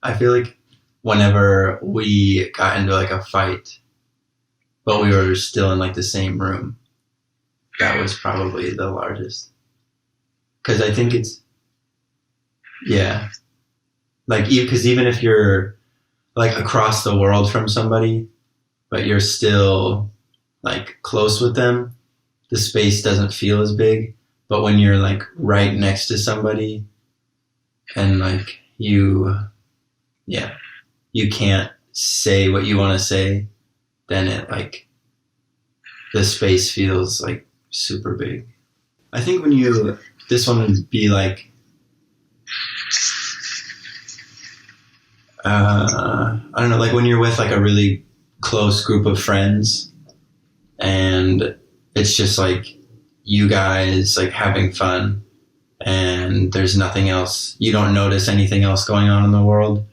I feel like whenever we got into like a fight, but we were still in like the same room, that was probably the largest. Because I think it's, yeah, like because even if you're like across the world from somebody, but you're still like close with them, the space doesn't feel as big. But when you're like right next to somebody and like you can't say what you want to say, then it like the space feels like super big. I think this one would be like, I don't know, like when you're with like a really close group of friends and it's just like you guys like having fun and there's nothing else. You don't notice anything else going on in the world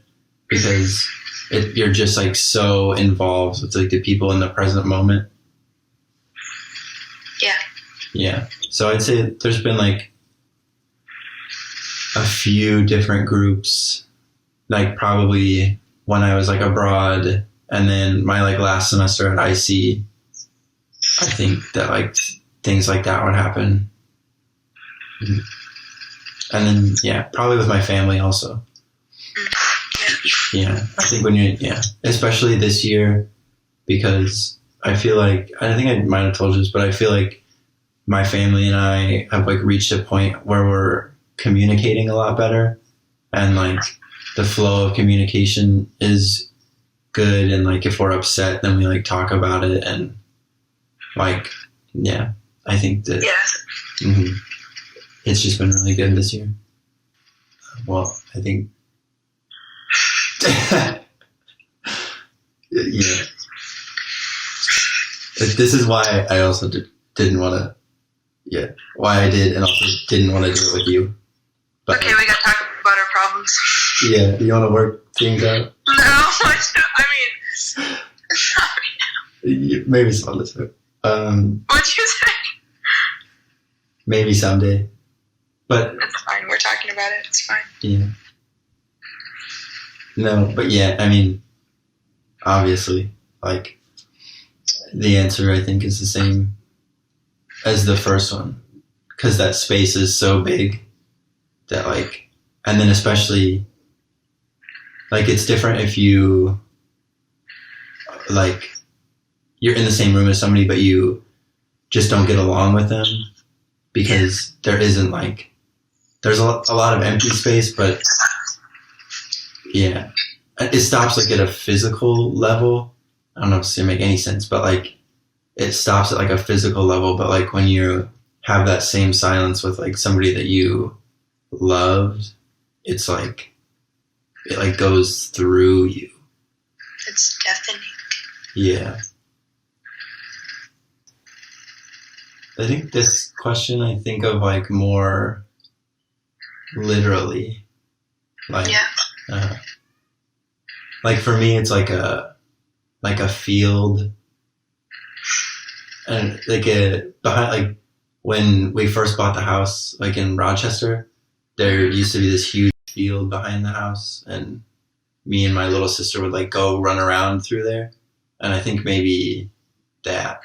because you're just like so involved with like the people in the present moment. Yeah. Yeah. So I'd say there's been like a few different groups, like probably when I was like abroad and then my like last semester at IC, I think that like things like that would happen. And then, yeah, probably with my family also. Yeah, I think especially this year, because I feel like, I think I might have told you this, but I feel like my family and I have like reached a point where we're communicating a lot better and like the flow of communication is good. And like if we're upset, then we like talk about it and like, yeah, I think that it's just been really good this year. Well, I think, yeah. This is why I also didn't want to, why I did and also didn't want to do it with you. But, okay, we got to talk about our problems. Yeah, you want to work things out? No, I mean, maybe some other time. What'd you say? Maybe someday. But it's fine. We're talking about it. It's fine. Yeah. No, but yeah, I mean, obviously, like, the answer I think is the same as the first one. Because that space is so big that, like, and then especially, like, it's different if you, like, you're in the same room as somebody, but you just don't get along with them because there isn't, like, there's a lot of empty space, but yeah, it stops like at a physical level. I don't know if it's gonna make any sense, but like it stops at like a physical level. But like when you have that same silence with like somebody that you loved, it's like it like goes through you. It's deafening. Yeah. I think this question I think of like more literally, like like for me it's like a field, and like behind, like when we first bought the house like in Rochester, there used to be this huge field behind the house, and me and my little sister would like go run around through there. And I think maybe that,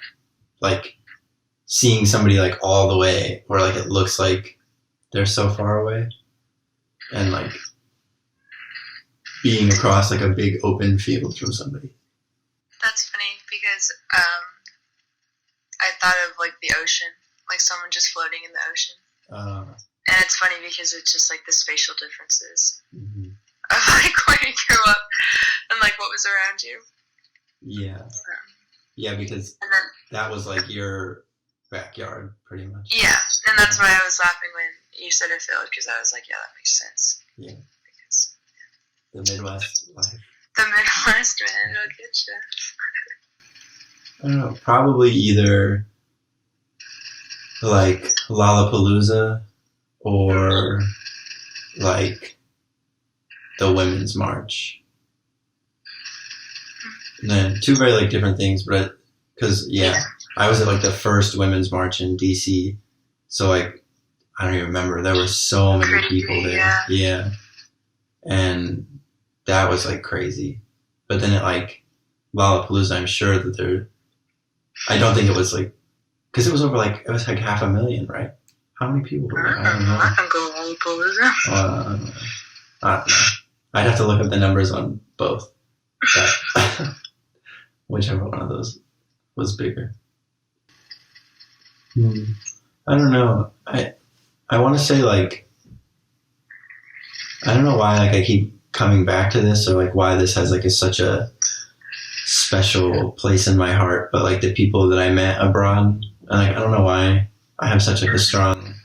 like seeing somebody like all the way, or like it looks like they're so far away, and like being across like a big open field from somebody. That's funny because I thought of like the ocean, like someone just floating in the ocean. And it's funny because it's just like the spatial differences of like when you grew up and like what was around you. Yeah. Yeah, because that was like your backyard pretty much. Yeah, and that's why I was laughing when you said a field, because I was like, yeah, that makes sense. Yeah. Because the Midwest life. The Midwest, man, it'll get you. I don't know, probably either like Lollapalooza or like the Women's March. And then two very like different things, but because I was at like the first Women's March in DC, so like I don't even remember, there were so many people there. Yeah. and that was like crazy. But then at like Lollapalooza, I'm sure that I don't think it was like, because it was over like, it was like 500,000, right? How many people were there? I don't know. I can go Lollapalooza. I don't know. I'd have to look up the numbers on both. But whichever one of those was bigger. I don't know. I want to say like, I don't know why like I keep coming back to this, or like why this has like such a special place in my heart, but like the people that I met abroad, and like I don't know why I have such like a strong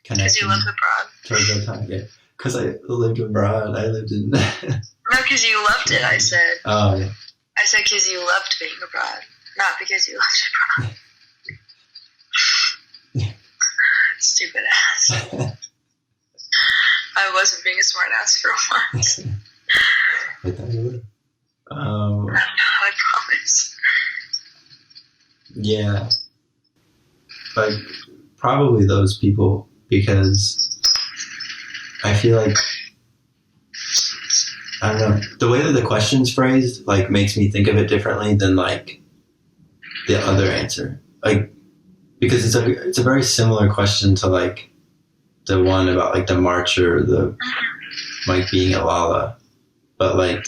connection. Because you lived abroad. Towards that time, yeah. Because I lived abroad. I lived in. No, because you loved it. I said. Oh yeah. I said because you loved being abroad, not because you loved abroad. Stupid ass. I wasn't being a smart ass for once. I thought you would. I promise. Yeah. Like, probably those people, because I feel like, I don't know, the way that the question's phrased, like, makes me think of it differently than, like, the other answer. Like, because it's a very similar question to, like, the one about, like, the march or the, like, being at Lala. But, like...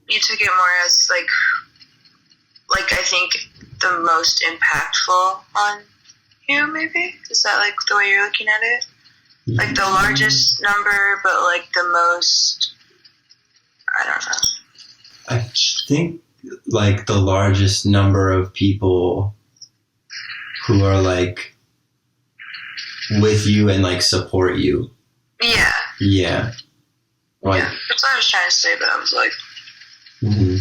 You took it more as, like I think the most impactful on you, maybe? Is that, like, the way you're looking at it? Like, the largest number, but, like, the most... I don't know. I think, like, the largest number of people who are, like, with you and, like, support you. Yeah. Yeah. Like, yeah. That's what I was trying to say, but I was like... Mm-hmm.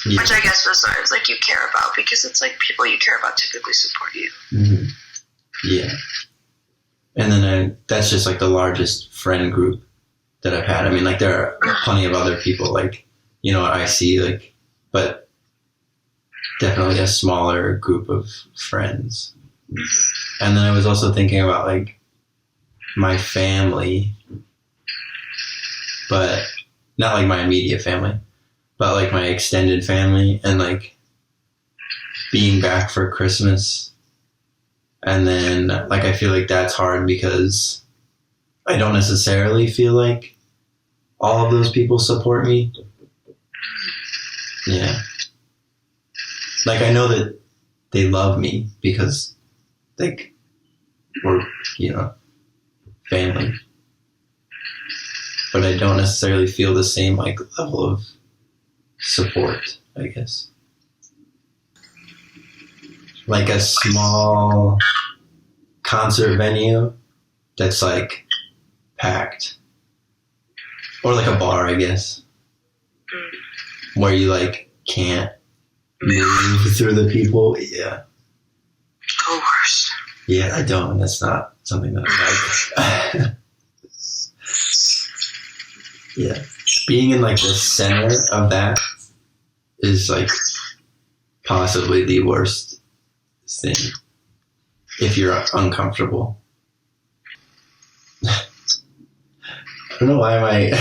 Yeah. Which I guess was like you care about, because it's like people you care about typically support you. Mm-hmm. Yeah. And then that's just like the largest friend group that I've had. I mean, like there are plenty of other people, like, you know, I see, like, but definitely a smaller group of friends. Mm-hmm. And then I was also thinking about like my family, but not like my immediate family, but like my extended family, and like being back for Christmas. And then like I feel like that's hard because I don't necessarily feel like all of those people support me. Yeah. Like I know that they love me because like we're, you know, family. But I don't necessarily feel the same like level of support, I guess. Like a small concert venue that's like packed. Or like a bar, I guess. Where you like can't move through the people. Yeah. The worst. Yeah, I don't. That's not something that I like. Yeah. Being in like the center of that is like possibly the worst thing if you're uncomfortable. I don't know why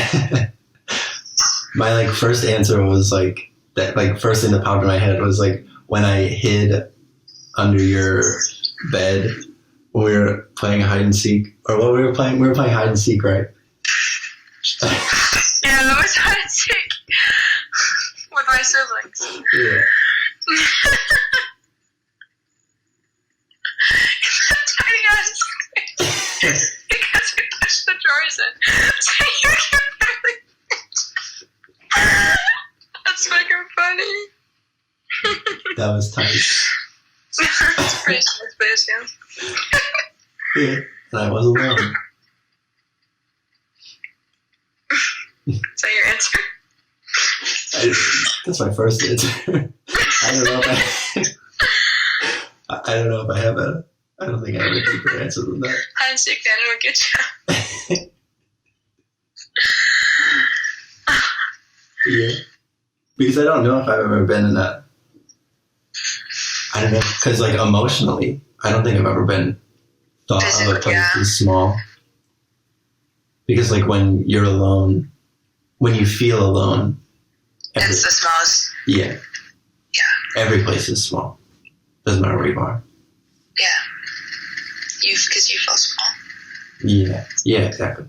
my like first answer was like that, like first thing that popped in my head was like when I hid under your bed when we were playing hide and seek, or what we were playing hide and seek, right? Yeah, that was hide and seek with my siblings. Yeah. Tiny ass because we pushed the drawers in. So you can barely. That's fucking funny. That was tight. It's pretty space, yeah. Yeah, and I was alone. Is that your answer? That's my first answer. I don't know if I have a. I don't think I have a deeper answer than that. Hide and seek, then it'll get you. Yeah, because I don't know if I've ever been in that. I don't know, because like emotionally, I don't think I've ever been thought of a place as small. Because like when you're alone, when you feel alone, it's the smallest. Yeah. Every place is small. Doesn't matter where you are. Yeah. Because you feel small. Yeah, exactly.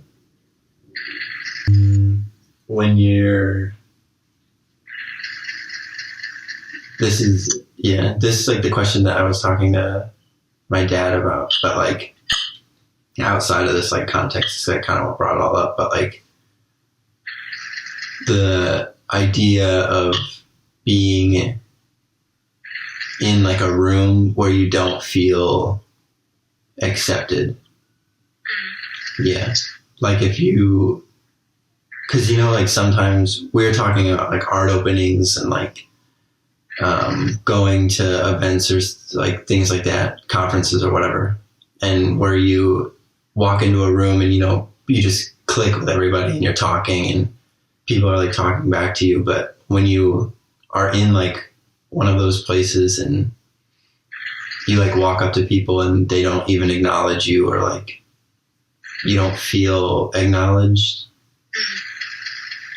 When you're... This is like the question that I was talking to my dad about, but like outside of this like context, that kind of what brought it all up, but like the idea of being in like a room where you don't feel accepted. Yeah. Like if you, cause you know, like sometimes we're talking about like art openings and like, going to events or like things like that, conferences or whatever, and where you walk into a room and, you know, you just click with everybody and you're talking and people are like talking back to you. But when you are in like one of those places and you like walk up to people and they don't even acknowledge you, or like you don't feel acknowledged,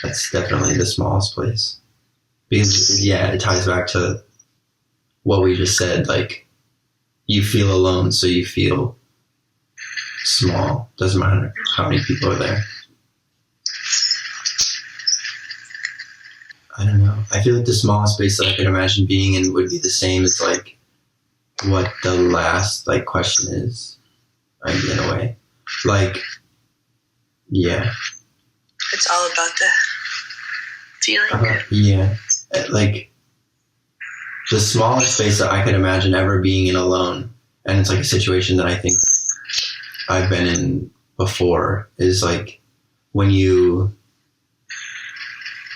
that's definitely the smallest place. Because, it ties back to what we just said. Like, you feel alone, so you feel small. Doesn't matter how many people are there. I don't know. I feel like the smallest space that I could imagine being in would be the same as, like, what the last, like, question is, in a way. Like, yeah. It's all about the feeling. Yeah. Like, the smallest space that I could imagine ever being in alone, and it's like a situation that I think I've been in before, is like when you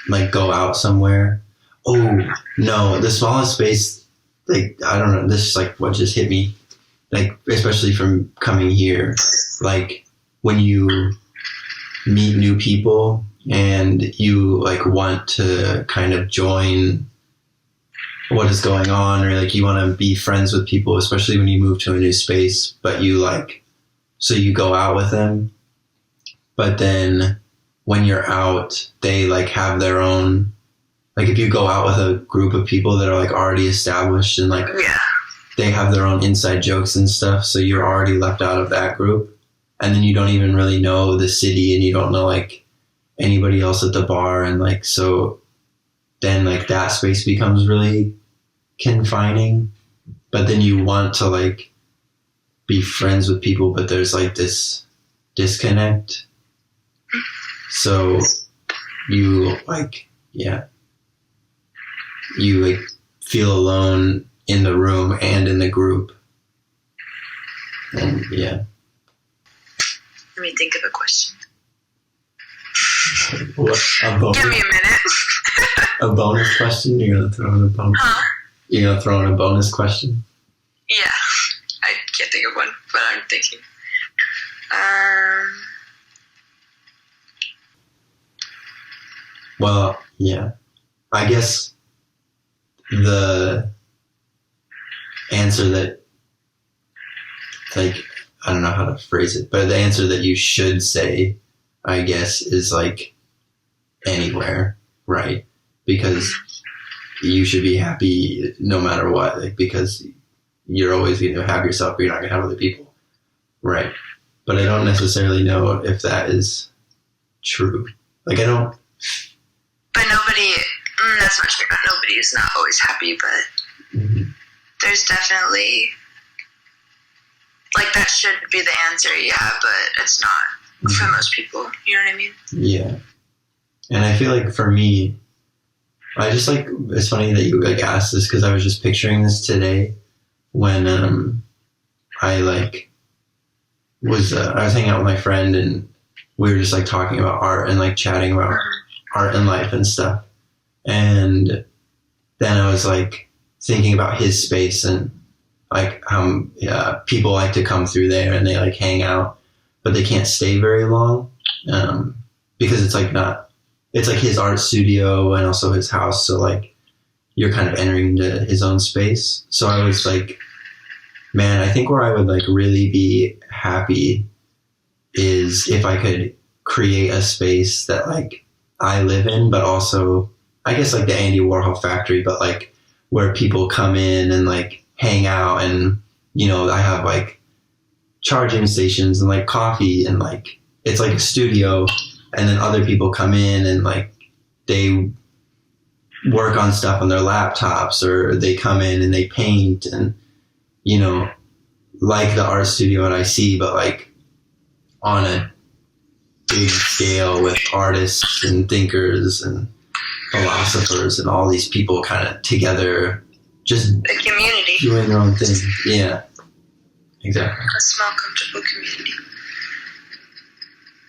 like go out somewhere. Oh no, the smallest space, like, I don't know, this is like what just hit me, like especially from coming here, like when you meet new people and you like want to kind of join what is going on, or like you want to be friends with people, especially when you move to a new space, but you like, so you go out with them, but then when you're out, they like have their own, like if you go out with a group of people that are like already established and like they have their own inside jokes and stuff, so you're already left out of that group, and then you don't even really know the city and you don't know like anybody else at the bar, and like so then like that space becomes really confining, but then you want to like be friends with people, but there's like this disconnect, so you like you like feel alone in the room and in the group. And let me think of a question. What, give me a minute. A bonus question? You're gonna throw in a bonus? Huh? You're gonna throw in a bonus question? Yeah, I can't think of one, but I'm thinking. Well, yeah. I guess the answer that, like, I don't know how to phrase it, but the answer that you should say, I guess, is like anywhere, right? Because you should be happy no matter what, like, because you're always going to have yourself, but you're not going to have other people, right? But I don't necessarily know if that is true. Like, I don't. But nobody, that's not true. Nobody is not always happy, but there's definitely, like, that should be the answer, yeah, but it's not for most people. You know what I mean? Yeah. And I feel like for me, I just like, it's funny that you like asked this, because I was just picturing this today when I like was I was hanging out with my friend and we were just like talking about art and like chatting about art and life and stuff, and then I was like thinking about his space and like how people like to come through there and they like hang out, but they can't stay very long because it's like not, it's like his art studio and also his house. So like you're kind of entering into his own space. So I was like, man, I think where I would like really be happy is if I could create a space that like I live in, but also I guess like the Andy Warhol factory, but like where people come in and like hang out, and you know, I have like charging stations and like coffee, and like it's like a studio, and then other people come in and like they work on stuff on their laptops, or they come in and they paint, and you know, like the art studio at IC, but like on a big scale with artists and thinkers and philosophers and all these people kind of together, just a community doing their own thing. Yeah, exactly. A small, comfortable community.